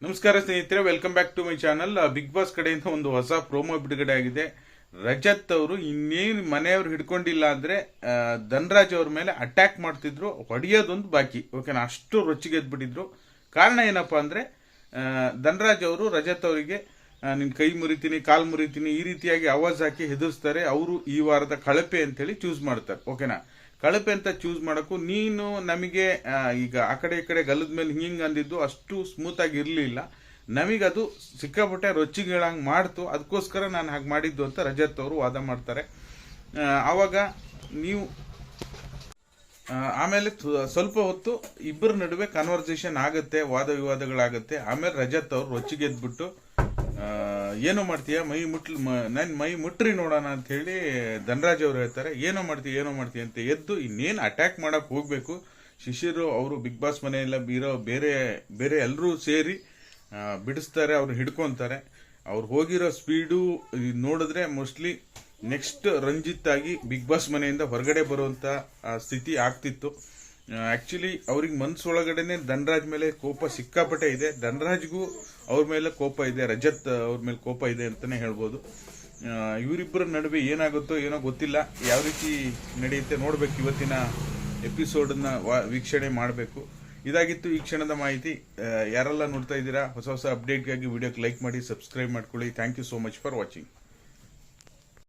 ನಮಸ್ಕಾರ ಸ್ನೇಹಿತರೆ, welcome back to my channel. Bigg Boss ಕಡೆಯಿಂದ ಒಂದು ಹೊಸ ಪ್ರೋಮೋ ಬಿಡುಗಡೆ ಆಗಿದೆ. ರಜತ್ ಅವರು ಇನ್ನೇನು ಮನೆಯವರು ಹಿಡ್ಕೊಂಡಿಲ್ಲ ಅಂದ್ರೆ ಧನರಾಜ್ ಅವ್ರ ಮೇಲೆ ಅಟ್ಯಾಕ್ ಮಾಡ್ತಿದ್ರು, ಹೊಡೆಯೋದೊಂದು ಬಾಕಿ. ಓಕೆನಾ, ಅಷ್ಟು ರೊಚ್ಚಿಗೆದ್ಬಿಟ್ಟಿದ್ರು. ಕಾರಣ ಏನಪ್ಪಾ ಅಂದ್ರೆ ಧನರಾಜ್ ಅವರು ರಜತ್ ಅವರಿಗೆ ನಿನ್ ಕೈ ಮುರಿತೀನಿ, ಕಾಲ್ ಮುರಿತೀನಿ, ಈ ರೀತಿಯಾಗಿ ಆವಾಜ್ ಹಾಕಿ ಹೆದರ್ಸ್ತಾರೆ. ಅವರು ಈ ವಾರದ ಕಳಪೆ ಅಂತೇಳಿ ಚೂಸ್ ಮಾಡ್ತಾರೆ. ಓಕೆನಾ, ಕಳಪೆ ಅಂತ ಚೂಸ್ ಮಾಡಕ್ಕೂ ನೀನು ನಮಗೆ ಈಗ ಆ ಕಡೆ ಈ ಕಡೆ ಗಲ್ಲದ ಮೇಲೆ ಹಿಂಗ ಅಂದಿದ್ದು ಅಷ್ಟು ಸ್ಮೂತ್ ಆಗಿ ಇರಲಿಲ್ಲ. ನಮಗದು ಸಿಕ್ಕಾಪಟ್ಟೆ ರೊಚ್ಚಿಗೇಳಂಗೆ ಮಾಡ್ತು, ಅದಕ್ಕೋಸ್ಕರ ನಾನು ಹಾಗೆ ಮಾಡಿದ್ದು ಅಂತ ರಜತ್ ಅವರು ವಾದ ಮಾಡ್ತಾರೆ. ಆವಾಗ ನೀವು ಆಮೇಲೆ ಸ್ವಲ್ಪ ಹೊತ್ತು ಇಬ್ಬರ ನಡುವೆ ಕನ್ವರ್ಸೇಷನ್ ಆಗುತ್ತೆ, ವಾದ ವಿವಾದಗಳಾಗುತ್ತೆ. ಆಮೇಲೆ ರಜತ್ ಅವರು ರೊಚ್ಚಿಗೆದ್ಬಿಟ್ಟು ಏನೋ ಮಾಡ್ತೀಯ, ಮೈ ಮುಟ್ರಿ ನೋಡೋಣ ಅಂತ ಹೇಳಿ ಧನರಾಜ್ ಅವರು ಹೇಳ್ತಾರೆ. ಏನೋ ಮಾಡ್ತೀಯ ಅಂತ ಎದ್ದು ಇನ್ನೇನು ಅಟ್ಯಾಕ್ ಮಾಡಕ್ ಹೋಗ್ಬೇಕು. ಶಿಶಿರು ಅವರು ಬಿಗ್ ಬಾಸ್ ಮನೆಯೆಲ್ಲ ಇರೋ ಬೇರೆ ಎಲ್ಲರೂ ಸೇರಿ ಬಿಡಿಸ್ತಾರೆ, ಅವ್ರು ಹಿಡ್ಕೊಂತಾರೆ. ಅವ್ರು ಹೋಗಿರೋ ಸ್ಪೀಡು ನೋಡಿದ್ರೆ ಮೋಸ್ಟ್ಲಿ ನೆಕ್ಸ್ಟ್ ರಂಜಿತ್ ಆಗಿ ಬಿಗ್ ಬಾಸ್ ಮನೆಯಿಂದ ಹೊರಗಡೆ ಬರುವಂತ ಸ್ಥಿತಿ ಆಗ್ತಿತ್ತು. ಆಕ್ಚುಲಿ ಅವ್ರಿಗೆ ಮನ್ಸೊಳಗಡೆನೆ ಧನರಾಜ್ ಮೇಲೆ ಕೋಪ ಸಿಕ್ಕಾಪಟ್ಟೆ ಇದೆ. ಧನರಾಜ್ಗೂ ಅವ್ರ ಮೇಲೆ ಕೋಪ ಇದೆ, ರಜತ್ ಅವ್ರ ಮೇಲೆ ಕೋಪ ಇದೆ ಅಂತಾನೆ ಹೇಳ್ಬೋದು. ಇವರಿಬ್ಬರ ನಡುವೆ ಏನಾಗುತ್ತೋ ಏನೋ ಗೊತ್ತಿಲ್ಲ. ಯಾವ ರೀತಿ ನಡೆಯುತ್ತೆ ನೋಡ್ಬೇಕು. ಇವತ್ತಿನ ಎಪಿಸೋಡನ್ನ ವೀಕ್ಷಣೆ ಮಾಡಬೇಕು. ಇದಾಗಿತ್ತು ಈ ಕ್ಷಣದ ಮಾಹಿತಿ. ಯಾರೆಲ್ಲ ನೋಡ್ತಾ ಇದ್ದೀರಾ, ಹೊಸ ಅಪ್ಡೇಟ್ಗಾಗಿ ವಿಡಿಯೋಕ್ಕೆ ಲೈಕ್ ಮಾಡಿ, ಸಬ್ಸ್ಕ್ರೈಬ್ ಮಾಡ್ಕೊಳ್ಳಿ. Thank you so much for watching.